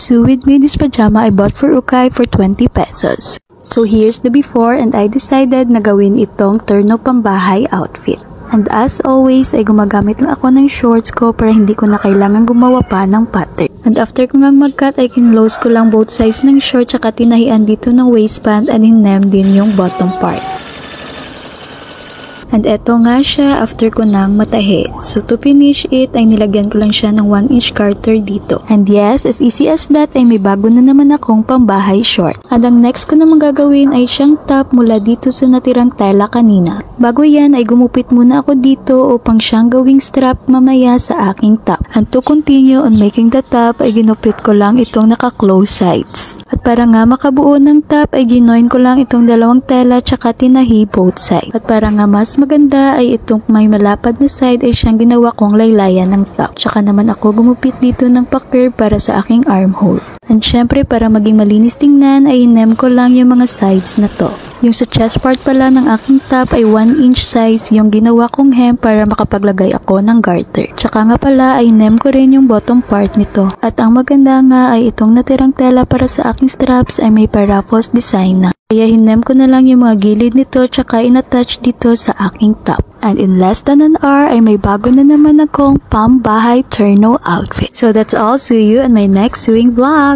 So with me, this pajama I bought for Ukay for 20 pesos. So here's the before and I decided na gawin itong terno pambahay outfit. And as always ay gumagamit lang ako ng shorts ko para hindi ko na kailangan gumawa pa ng pattern. And after ko ngang mag-cut ay kinlose ko lang both sides ng short tsaka tinahian dito ng waistband and hinem din yung bottom part. And eto nga siya after ko nang matahi. So to finish it ay nilagyan ko lang siya ng 1-inch garter dito. And yes, as easy as that ay may bago na naman akong pambahay short. And ang next ko naman gagawin ay siyang top mula dito sa natirang tela kanina. Bago yan ay gumupit muna ako dito upang siyang gawing strap mamaya sa aking top. And to continue on making the top ay ginupit ko lang itong naka-close sides. At para nga makabuo ng top ay ginoin ko lang itong dalawang tela tsaka tinahi both sides. At para nga mas maganda ay itong may malapad na side ay siyang ginawa kong laylayan ng top. Tsaka naman ako gumupit dito ng pa-curve para sa aking armhole. And syempre para maging malinis tingnan ay inem ko lang yung mga sides na to. Yung sa chest part pala ng aking top ay 1-inch size yung ginawa kong hem para makapaglagay ako ng garter. Tsaka nga pala ay nem ko rin yung bottom part nito. At ang maganda nga ay itong natirang tela para sa aking straps ay may pa-ruffles design na. Kaya hinem ko na lang yung mga gilid nito tsaka in-attach dito sa aking top. And in less than an hour ay may bago na naman akong pambahay terno outfit. So that's all. See you in my next sewing vlog.